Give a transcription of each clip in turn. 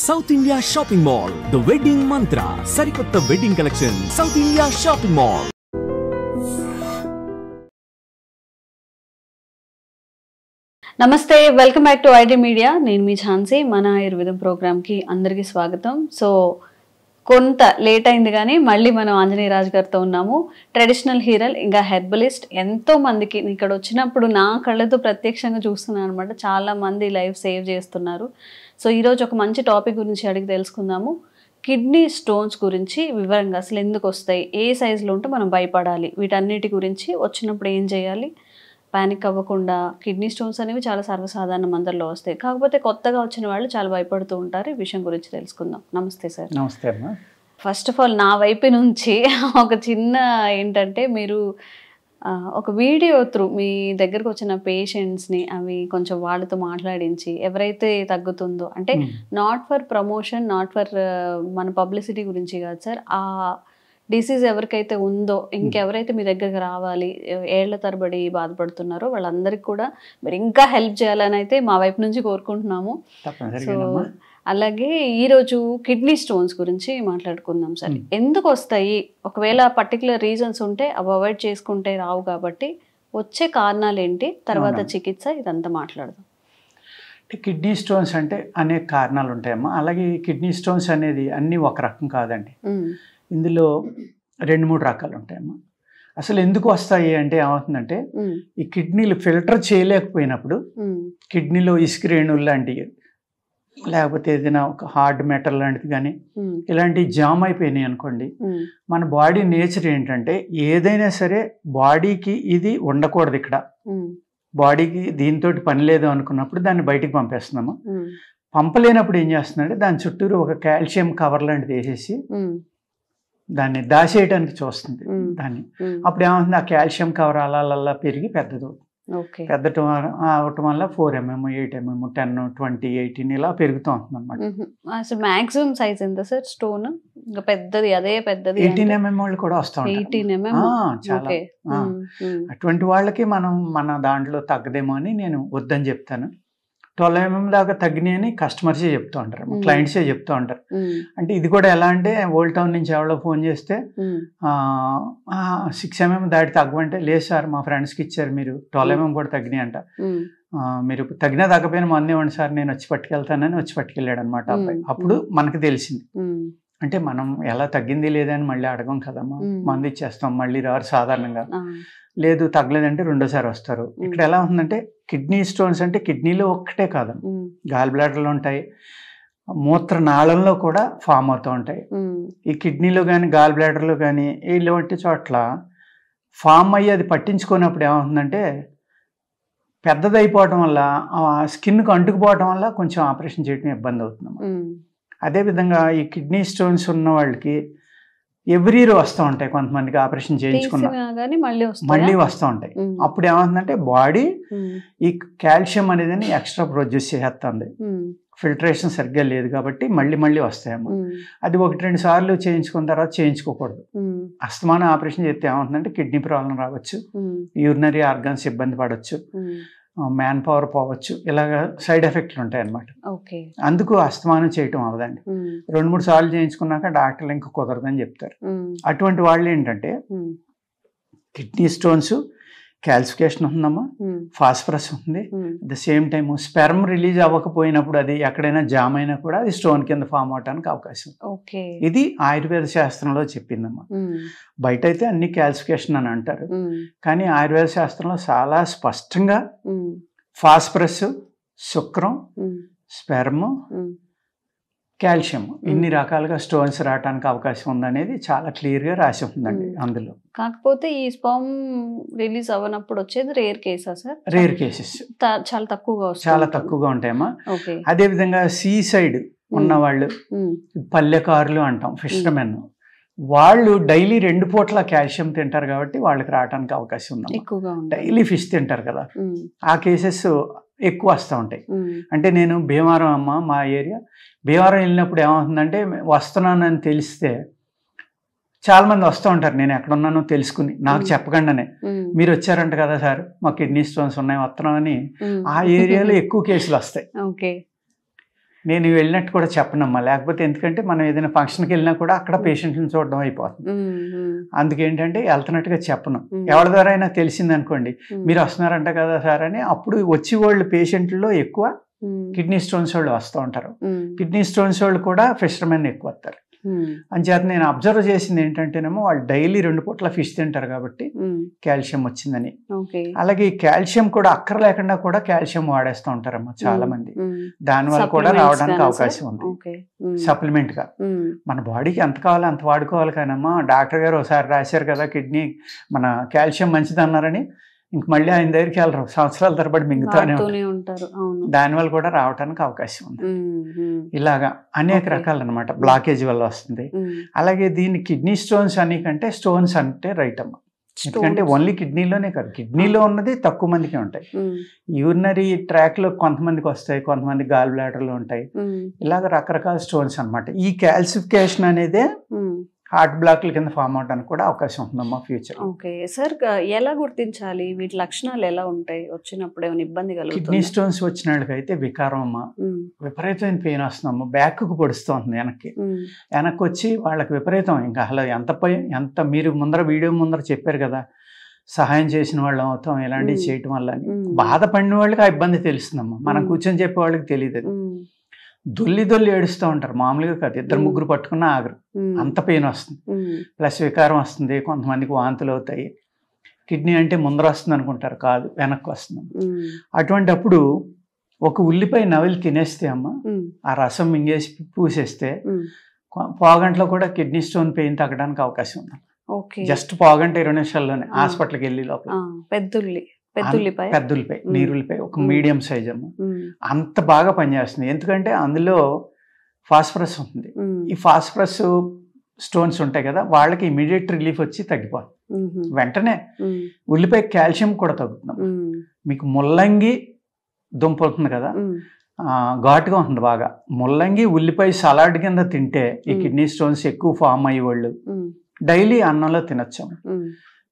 South India shopping mall the wedding mantra సరికొత్త wedding collection south India shopping mall. నమస్తే, welcome back to ID media. నేను మీ ఝాన్సీ. మన ఆయుర్వేదం ప్రోగ్రామ్కి అందరికీ స్వాగతం. సో కొంత లేట్ అయింది కానీ మళ్ళీ మనం ఆంజనేయ రాజు గారితో ఉన్నాము. ట్రెడిషనల్ హీరల్ ఇంకా హెర్బలిస్ట్. ఎంతో మందికి ఇక్కడ వచ్చినప్పుడు నా కళ్ళతో ప్రత్యక్షంగా చూస్తున్నాను అనమాట. చాలా మంది లైఫ్ సేవ్ చేస్తున్నారు. సో ఈరోజు ఒక మంచి టాపిక్ గురించి అడిగి తెలుసుకుందాము. కిడ్నీ స్టోన్స్ గురించి వివరంగా అసలు ఎందుకు వస్తాయి, ఏ సైజులో ఉంటే మనం భయపడాలి, వీటన్నిటి గురించి, వచ్చినప్పుడు ఏం చేయాలి, పానిక్ అవ్వకుండా. కిడ్నీ స్టోన్స్ అనేవి చాలా సర్వసాధారణ మందరిలో వస్తాయి, కాకపోతే కొత్తగా వచ్చిన వాళ్ళు చాలా భయపడుతూ ఉంటారు. ఈ విషయం గురించి తెలుసుకుందాం. నమస్తే సార్. నమస్తే అమ్మా. ఫస్ట్ ఆఫ్ ఆల్ నా వైపు నుంచి ఒక చిన్న ఏంటంటే, మీరు ఒక వీడియో త్రూ మీ దగ్గరకు వచ్చిన పేషెంట్స్ని అవి కొంచెం వాళ్ళతో మాట్లాడించి ఎవరైతే తగ్గుతుందో, అంటే not for promotion, not for మన పబ్లిసిటీ గురించి కాదు సార్, ఆ డిసీజ్ ఎవరికైతే ఉందో, ఇంకెవరైతే మీ దగ్గరకు రావాలి, ఏళ్ల తరబడి బాధపడుతున్నారో వాళ్ళందరికీ కూడా మీరు ఇంకా హెల్ప్ చేయాలని అయితే మా వైపు నుంచి కోరుకుంటున్నాము. సో అలాగే ఈరోజు కిడ్నీ స్టోన్స్ గురించి మాట్లాడుకుందాం సార్. ఎందుకు వస్తాయి, ఒకవేళ పర్టికులర్ రీజన్స్ ఉంటే అవి అవాయిడ్ చేసుకుంటే రావు, కాబట్టి వచ్చే కారణాలు ఏంటి, తర్వాత చికిత్స, ఇదంతా మాట్లాడదాం. కిడ్నీ స్టోన్స్ అంటే అనేక కారణాలు ఉంటాయమ్మా. అలాగే కిడ్నీ స్టోన్స్ అనేది అన్నీ ఒక రకం కాదండి. ఇందులో 2-3 రకాలు ఉంటాయమ్మా. అసలు ఎందుకు వస్తాయి అంటే ఏమవుతుందంటే, ఈ కిడ్నీలు ఫిల్టర్ చేయలేకపోయినప్పుడు కిడ్నీలో ఇసుక రేణువులు లాంటివి, లేకపోతే ఏదైనా ఒక హార్డ్ మెటల్ లాంటిది కానీ ఇలాంటివి జామ్ అయిపోయినాయి అనుకోండి, మన బాడీ నేచర్ ఏంటంటే ఏదైనా సరే బాడీకి ఇది ఉండకూడదు, ఇక్కడ బాడీకి దీంతో పని లేదు అనుకున్నప్పుడు దాన్ని బయటికి పంపేస్తున్నాము. పంపలేనప్పుడు ఏం చేస్తుందంటే దాని చుట్టూరు ఒక కాల్షియం కవర్ లాంటిది వేసేసి దాన్ని దాచేయడానికి చూస్తుంది దాన్ని. అప్పుడు ఏమవుతుంది, ఆ కాల్షియం కవర్ అలా పెరిగి పెద్దదవుతుంది. పెద్దటం అవటం వల్ల 4 mm, 8 mm, 10, 20, 18 ఇలా పెరుగుతూ ఉంటుంది అనమాట. అసలు మాక్సిమం సైజ్ ఎంత సార్ స్టోన్? ఇంకా పెద్దది, అదే పెద్దది 18 mm వాళ్ళు కూడా వస్తూ ఉంటారు చాలా. అటువంటి వాళ్ళకి మనం మన దాంట్లో తగ్గదేమో అని నేను వద్దని చెప్తాను. 12 mm దాకా తగ్గినాయని కస్టమర్సే చెప్తూ ఉంటారు, క్లయింట్సే చెప్తూ ఉంటారు. అంటే ఇది కూడా ఎలా అంటే, ఓల్డ్ టౌన్ నుంచి ఎవరో ఫోన్ చేస్తే 6 mm దాటి తగ్గమంటే, లేదు సార్ మా ఫ్రెండ్స్కి ఇచ్చారు మీరు 12 mm కూడా తగ్గినాయి అంట, మీరు తగ్గినా తగ్గపోయినా మంది ఇవ్వండి సార్, నేను వచ్చి పట్టుకెళ్తానని వచ్చి పట్టుకెళ్ళాడు అనమాట అబ్బాయి. అప్పుడు మనకు తెలిసింది, అంటే మనం ఎలా తగ్గింది లేదని మళ్ళీ అడగం కదమ్మా, మంది ఇచ్చేస్తాం, మళ్ళీ రారు సాధారణంగా. లేదు తగ్గలేదంటే రెండోసారి వస్తారు. ఇక్కడ ఎలా ఉందంటే, కిడ్నీ స్టోన్స్ అంటే కిడ్నీలో ఒక్కటే కాదు, గాల్ బ్లాడర్లో ఉంటాయి, మూత్ర నాళంలో కూడా ఫామ్ అవుతూ ఉంటాయి. ఈ కిడ్నీలో కానీ గాల్ బ్లాడర్లో కానీ ఇలాంటి చోట్ల ఫామ్ అయ్యి అది పట్టించుకున్నప్పుడు ఏమవుతుందంటే, పెద్దదైపోవటం వల్ల స్కిన్కు అంటుకుపోవటం వల్ల కొంచెం ఆపరేషన్ చేయడం ఇబ్బంది అవుతుంది. అదేవిధంగా ఈ కిడ్నీ స్టోన్స్ ఉన్న వాళ్ళకి ఎవ్రీ ఇయర్ వస్తూ ఉంటాయి, కొంతమందికి ఆపరేషన్ చేయించుకున్నా మళ్ళీ వస్తూ ఉంటాయి. అప్పుడు ఏమవుతుందంటే, బాడీ ఈ కాల్షియం అనేది ఎక్స్ట్రా ప్రొడ్యూస్ చేస్తుంది, ఫిల్టరేషన్ సరిగ్గా లేదు కాబట్టి మళ్ళీ వస్తాయేమో. అది 1-2 సార్లు చేయించుకున్న తర్వాత చేయించుకోకూడదు. అస్తమానం ఆపరేషన్ చేస్తే ఏమవుతుందంటే, కిడ్నీ ప్రాబ్లం రావచ్చు, యూరినరీ ఆర్గన్స్ ఇబ్బంది పడవచ్చు, మ్యాన్ పవర్ పోవచ్చు, ఇలాగ సైడ్ ఎఫెక్ట్లు ఉంటాయి అన్నమాట. అందుకు అస్తమానం చేయటం అవదండి. 2-3 సార్లు చేయించుకున్నాక డాక్టర్లు ఇంకా కుదరదని చెప్తారు. అటువంటి వాళ్ళు ఏంటంటే, కిడ్నీ స్టోన్స్, క్యాల్సిఫికేషన్ ఉందమ్మా, ఫాస్ఫరస్ ఉంది, at the same time sperm release అవ్వకపోయినప్పుడు అది ఎక్కడైనా జామ్ అయినా కూడా అది స్టోన్ కింద ఫామ్ అవడానికి అవకాశం. ఇది ఆయుర్వేద శాస్త్రంలో చెప్పిందమ్మా. బయట అయితే అన్ని క్యాల్సిఫికేషన్ అని అంటారు, కానీ ఆయుర్వేద శాస్త్రంలో చాలా స్పష్టంగా ఫాస్ఫరస్, శుక్రం, స్పెర్మ్, కాల్షియం ఇన్ని రకాలుగా స్టోన్స్ రావడానికి అవకాశం ఉందనేది చాలా క్లియర్గా రాసి ఉందండి అందులో. కాకపోతే ఈ స్పర్మ్ రిలీజ్ అవ్వనప్పుడు వచ్చేది రేర్ కేసా సార్? రేర్ కేసెస్ చాలా తక్కువగా ఉంటాయమ్మా. అదేవిధంగా సీ సైడ్ ఉన్నవాళ్ళు, పల్లెకారులు అంటాం, ఫిషర్మెన్, వాళ్ళు డైలీ 2 పూట్ల కాల్షియం తింటారు కాబట్టి వాళ్ళకి రావడానికి అవకాశం ఉంది. డైలీ ఫిష్ తింటారు కదా, ఆ కేసెస్ ఎక్కువ వస్తూ ఉంటాయి. అంటే నేను భీమవరం అమ్మ, మా ఏరియా భీమవరం వెళ్ళినప్పుడు ఏమవుతుందంటే, వస్తున్నానని తెలిస్తే చాలామంది వస్తూ ఉంటారు, నేను ఎక్కడున్నానో తెలుసుకుని నాకు చెప్పకుండానే, మీరు వచ్చారంట కదా సార్ మా కిడ్నీ స్టోన్స్ ఉన్నాయి వస్తున్నామని. ఆ ఏరియాలో ఎక్కువ కేసులు వస్తాయి. నేను వెళ్ళినట్టు కూడా చెప్పనమ్మా, లేకపోతే ఎందుకంటే మనం ఏదైనా ఫంక్షన్కి వెళ్ళినా కూడా అక్కడ పేషెంట్ని చూడడం అయిపోతుంది. అందుకేంటంటే వెళ్తున్నట్టుగా చెప్పను. ఎవరి ద్వారా అయినా తెలిసింది అనుకోండి, మీరు వస్తున్నారంట కదా సార్ అని, అప్పుడు వచ్చి వాళ్ళు పేషెంట్లో ఎక్కువ కిడ్నీ స్టోన్స్ వాళ్ళు వస్తూ ఉంటారు. కిడ్నీ స్టోన్స్ వాళ్ళు కూడా ఫిషర్మెన్ ఎక్కువ వస్తారు. అంచేత నేను అబ్జర్వ్ చేసింది ఏంటంటేనేమో వాళ్ళు డైలీ 2 పూట్ల ఫిష్ తింటారు కాబట్టి కాల్షియం వచ్చిందని. అలాగే ఈ కాల్షియం కూడా అక్కర లేకుండా కూడా కాల్షియం వాడేస్తూ ఉంటారమ్మా చాలా మంది. దానివల్ల కూడా రావడానికి అవకాశం ఉంది. సప్లిమెంట్ గా మన బాడీకి ఎంత కావాలో అంత వాడుకోవాలి. కానమ్మా డాక్టర్ గారు ఒకసారి రాశారు కదా కిడ్నీ మన కాల్షియం మంచిది అన్నారని ఇంక మళ్ళీ ఆయన దగ్గరికి వెళ్ళరు, సంవత్సరాల తరబడి మింగుతూనే ఉంటారు. దానివల్ల కూడా రావడానికి అవకాశం ఉంది. ఇలాగా అనేక రకాలు అనమాట బ్లాకేజ్ వల్ల వస్తుంది. అలాగే దీన్ని కిడ్నీ స్టోన్స్ అని కంటే స్టోన్స్ అంటే రైట్ అమ్మ, ఎందుకంటే ఓన్లీ కిడ్నీలోనే కాదు, కిడ్నీలో ఉన్నది తక్కువ మందికి ఉంటాయి. యూరినరీ ట్రాక్ లో కొంతమందికి వస్తాయి, కొంతమంది గాల్ బ్లాడర్ లో ఉంటాయి. ఇలాగ రకరకాల స్టోన్స్ అనమాట. ఈ కాల్సిఫికేషన్ అనేదే హార్ట్ బ్లాక్ల కింద ఫామ్ అవడానికి కూడా అవకాశం ఉందమ్మా ఫ్యూచర్. ఓకే సార్, ఎలా గుర్తించాలి? వీటి లక్షణాలు ఎలా ఉంటాయి? వచ్చినప్పుడు ఏమైనా ఇబ్బంది కలుగుతుందా? కిడ్నీ స్టోన్స్ వచ్చిన వాళ్ళకైతే వికారం అమ్మా, విపరీతమైన పెయిన్ వస్తుందమ్మా, బ్యాక్కు పొడుస్తుంది వెనక్కి వచ్చి వాళ్ళకి విపరీతం. ఇంకా అసలు ఎంత మీరు ముందర వీడియో ముందర చెప్పారు కదా, సహాయం చేసిన వాళ్ళం అవుతాం ఇలాంటివి చేయటం వల్ల అని. బాధపడిన వాళ్ళకి ఆ ఇబ్బంది తెలుస్తుందమ్మా, మనం కూర్చొని చెప్పే వాళ్ళకి తెలియదు. దొల్లి ఏడుస్తూ ఉంటారు, మామూలుగా కాదు, 2-3 పట్టుకున్నా ఆగరు, అంత పెయిన్ వస్తుంది. ప్లస్ వికారం వస్తుంది, కొంతమందికి వాంతులు అవుతాయి. కిడ్నీ అంటే ముందర వస్తుంది అనుకుంటారు, కాదు వెనక్కి వస్తుంది. అటువంటి అప్పుడు ఒక ఉల్లిపాయ నవిలి తినేస్తే అమ్మ, ఆ రసం మింగేసి పూసేస్తే పావుగంటలో కూడా కిడ్నీ స్టోన్ పెయిన్ తగ్గడానికి అవకాశం ఉంది. జస్ట్ పావుగంట 20 నిమిషాల్లోనే హాస్పిటల్కి వెళ్ళి లోపల. పెద్దుల్లిపాయ నీరుల్లిపాయ ఒక మీడియం సైజ్ అమ్మ, అంత బాగా పనిచేస్తుంది. ఎందుకంటే అందులో ఫాస్ఫరస్ ఉంటుంది. ఈ ఫాస్ఫరస్ స్టోన్స్ ఉంటాయి కదా, వాళ్ళకి ఇమీడియట్ రిలీఫ్ వచ్చి తగ్గిపోతుంది వెంటనే. ఉల్లిపాయ కాల్షియం కూడా తగ్గుతుంది. మీకు ముల్లంగి దుంప ఉంటుంది కదా, ఘాటుగా ఉంటుంది బాగా. ముల్లంగి ఉల్లిపాయ సలాడ్ కింద తింటే ఈ కిడ్నీ స్టోన్స్ ఎక్కువ ఫామ్ అయ్యేవాళ్ళు డైలీ అన్నంలో తినొచ్చు.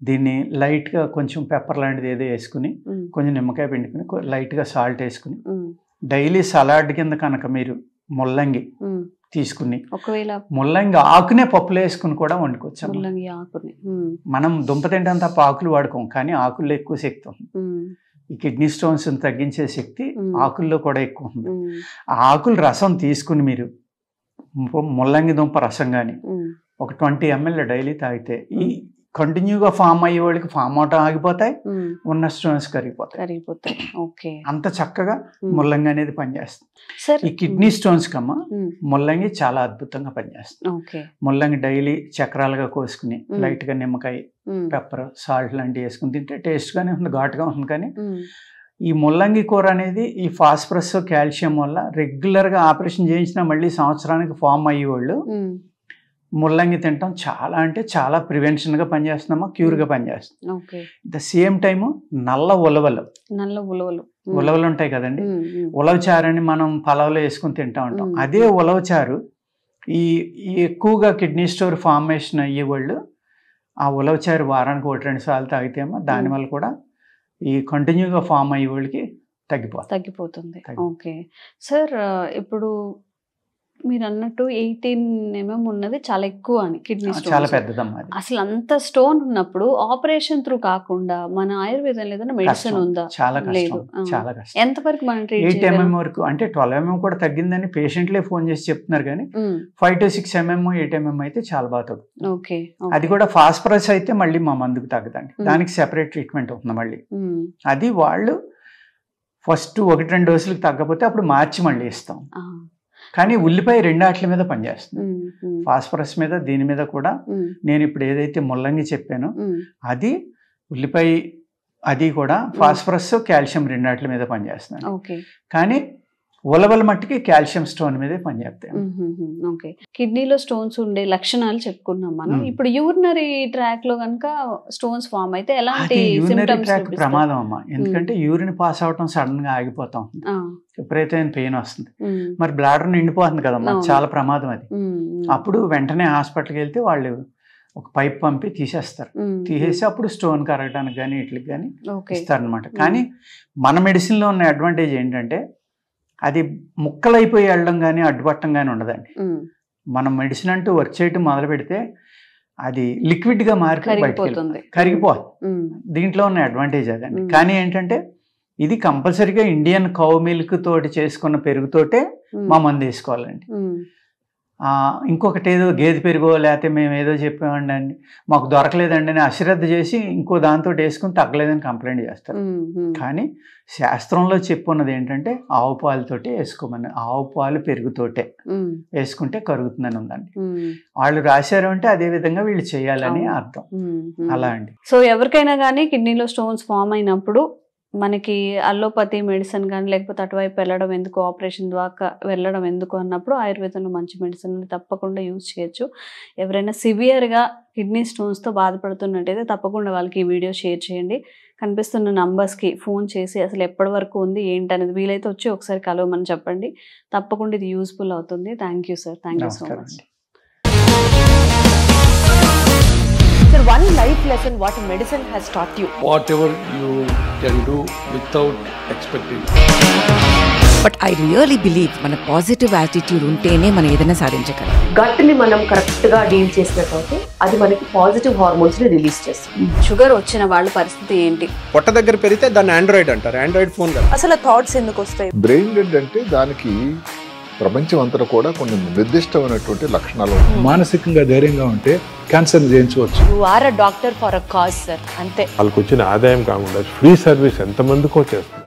దీన్ని లైట్గా కొంచెం పెప్పర్ లాంటిది ఏదో వేసుకుని, కొంచెం నిమ్మకాయ పిండుకుని, లైట్గా సాల్ట్ వేసుకుని డైలీ సలాడ్ కింద కనుక మీరు ముల్లంగి తీసుకుని, ఒకవేళ ముల్లంగి ఆకునే పప్పులో వేసుకుని కూడా వండుకోవచ్చు. మనం దుంప తింటాం తప్ప ఆకులు వాడుకోం, కానీ ఆకుల్లో ఎక్కువ శక్తి ఉంది. ఈ కిడ్నీ స్టోన్స్ తగ్గించే శక్తి ఆకుల్లో కూడా ఎక్కువ ఉంది. ఆ ఆకుల రసం తీసుకుని మీరు ముల్లంగి దుంప రసం కానీ ఒక 20 ml డైలీ తాగితే ఈ కంటిన్యూగా ఫామ్ అయ్యే వాళ్ళకి ఫామ్ అవటం ఆగిపోతాయి, ఉన్న స్టోన్స్ కరిగిపోతాయి. అంత చక్కగా ముల్లంగి అనేది పనిచేస్తుంది. ఈ కిడ్నీ స్టోన్స్ కమ్మా ముల్లంగి చాలా అద్భుతంగా పనిచేస్తుంది. ముల్లంగి డైలీ చక్రాలుగా కోసుకుని లైట్ గా నిమ్మకాయ, పెప్పర్, సాల్ట్ లాంటివి వేసుకుని తింటే టేస్ట్ గానే ఉంది, ఘాటుగా ఉంది. కానీ ఈ ముల్లంగి కూర అనేది ఈ ఫాస్ఫరస్ కాల్షియం వల్ల రెగ్యులర్ గా ఆపరేషన్ చేయించినా మళ్ళీ సంవత్సరానికి ఫామ్ అయ్యేవాళ్ళు ముల్లంగి తింటాం చాలా అంటే చాలా ప్రివెన్షన్ గా పనిచేస్తున్నామా, క్యూర్ గా పనిచేస్తుంది. ద సేమ్ టైము నల్ల ఉలవలు ఉంటాయి కదండి, ఉలవచారు అని మనం పలావులో వేసుకుని తింటా ఉంటాం. అదే ఉలవచారు ఈ ఎక్కువగా కిడ్నీ స్టోన్ ఫార్మేషన్ అయ్యేవాళ్ళు ఆ ఉలవచారు వారానికి 1-2 సార్లు తాగితేమో దానివల్ల కూడా ఈ కంటిన్యూగా ఫామ్ అయ్యే వాళ్ళకి తగ్గిపోతుంది. ఓకే సార్, ఇప్పుడు మీరు అన్నట్టు 18 mm ఉన్నది చాలా ఎక్కువ అని, కిడ్నీ స్టోన్ చాలా పెద్దదమ్మా. అసలు అంత స్టోన్ ఉన్నప్పుడు ఆపరేషన్ త్రూ కాకుండా మన ఆయుర్వేదం లేదన్నా మెడిసిన్ ఉందా? చాలా కష్టం. ఎంతవరకు మనం 8 mm వరకు, అంటే 12 mm కూడా తగ్గిందని పేషెంట్లే ఫోన్ చేసి చెప్తున్నారు. కానీ 5 to 6 mm 8 mm అయితే చాలా బాగా తగ్గుతుంది. అది కూడా ఫాస్ఫరస్ అయితే మళ్ళీ మా మందుకు తగ్గదండి, దానికి సెపరేట్ ట్రీట్మెంట్ ఉంటుంది మళ్ళీ. అది వాళ్ళు ఫస్ట్ 1-2 డోసులకు తగ్గకపోతే అప్పుడు మార్చి మళ్ళీ ఇస్తాం. కానీ ఉల్లిపాయ 2 ఆటల మీద పనిచేస్తుంది, ఫాస్ఫరస్ మీద, దీని మీద కూడా. నేను ఇప్పుడు ఏదైతే ముల్లంగి చెప్పానో అది ఉల్లిపాయ, అది కూడా ఫాస్ఫరస్ కాల్షియం 2 ఆటల మీద పనిచేస్తున్నాను. కానీ ఉలవల మట్టికి కాల్షియం స్టోన్ మీదే పనిచేస్తాయి. ఓకే, కిడ్నీలో స్టోన్స్ ఉండే లక్షణాలు చెప్పుకున్నాం మనం. ఇప్పుడు యూరినరీ ట్రాక్ లో కనుక స్టోన్స్ ఫామ్ అయితే ఎలాంటి సింప్టమ్స్? ప్రమాదం అమ్మా, ఎందుకంటే యూరిన్ పాస్ అవటం సడన్ గా ఆగిపోతాం, విపరీతమైన పెయిన్ వస్తుంది. మరి బ్లాడర్ నిండిపోతుంది కదమ్మా, చాలా ప్రమాదం అది. అప్పుడు వెంటనే హాస్పిటల్కి వెళ్తే వాళ్ళు ఒక పైప్ పంపి తీసేసి అప్పుడు స్టోన్ కరగడానికి కానీ వీటికి కానీ ఇస్తారనమాట. కానీ మన మెడిసిన్ లో ఉన్న అడ్వాంటేజ్ ఏంటంటే అది ముక్కలైపోయి వెళ్ళడం కానీ అడ్డుపట్టడం కానీ ఉండదండి. మనం మెడిసిన్ అంటూ వర్క్ చేయటం మొదలు పెడితే అది లిక్విడ్గా మారిపోయి కరిగిపోదు. దీంట్లో ఉన్న అడ్వాంటేజ్ అదండి. కానీ ఏంటంటే ఇది కంపల్సరీగా ఇండియన్ కౌ మిల్క్ తోటి చేసుకున్న పెరుగుతోటే మా మందు వేసుకోవాలండి. ఇంకొకటి ఏదో గేదె పెరుగో లేకపోతే మేము ఏదో చెప్పామండి అండి మాకు దొరకలేదండి అని అశ్రద్ధ చేసి ఇంకో దాంతో వేసుకుని తగ్గలేదని కంప్లైంట్ చేస్తారు. కానీ శాస్త్రంలో చెప్పున్నది ఏంటంటే ఆవు పాలతోటి వేసుకోమని, ఆవు పాలు పెరుగుతోటే వేసుకుంటే కరుగుతుందని ఉందండి. వాళ్ళు రాశారు అంటే అదే విధంగా వీళ్ళు చేయాలని అర్థం. అలా అండి. సో ఎవరికైనా కానీ కిడ్నీలో స్టోన్స్ ఫామ్ అయినప్పుడు మనకి అల్లోపతి మెడిసిన్ కానీ లేకపోతే అటువైపు వెళ్ళడం ఎందుకు, ఆపరేషన్ ద్వారా వెళ్ళడం ఎందుకు అన్నప్పుడు ఆయుర్వేదంలో మంచి మెడిసిన్ తప్పకుండా యూజ్ చేయొచ్చు. ఎవరైనా సివియర్గా కిడ్నీ స్టోన్స్తో బాధపడుతున్నట్టయితే తప్పకుండా వాళ్ళకి ఈ వీడియో షేర్ చేయండి. కనిపిస్తున్న నంబర్స్కి ఫోన్ చేసి అసలు ఎప్పటి వరకు ఉంది ఏంటి అనేది వీలైతే వచ్చి ఒకసారి కలవమని చెప్పండి. తప్పకుండా ఇది యూస్ఫుల్ అవుతుంది. Thank you sir. Thank you so much. Sir, one life lesson what medicine has taught you. Whatever you can do without expecting. But I really believe మన పాజిటివ్ యాటిట్యూడ్ ఉంటేనే మనం ఏదైనా సాధించగలం. గట్ ని మనం కరెక్ట్ గా deal చేసినట్లయితే అది మనకి పాజిటివ్ హార్మోన్స్ ని రిలీజ్ చేస్తుంది. షుగర్ వచ్చిన వాళ్ళ పరిస్థితి ఏంటి? పొట్ట దగ్గర పెరిగితే దాన్ని ఆండ్రాయిడ్ అంటారు. ఆండ్రాయిడ్ ఫోన్ కదా. అసలు థాట్స్ ఎందుకు వస్తాయి? బ్రెయిన్ డెడ్ అంటే దానికి ప్రపంచం అంతా కూడా కొన్ని నిర్దిష్టమైనటువంటి లక్షణాలు. మానసికంగా ధైర్యంగా ఉంటే క్యాన్సర్ జయించవచ్చు. You are a doctor for a cause sir. అంతే. వాళ్ళకి వచ్చిన ఆదాయం కాకుండా ఫ్రీ సర్వీస్ ఎంతమందికో చేస్తారు.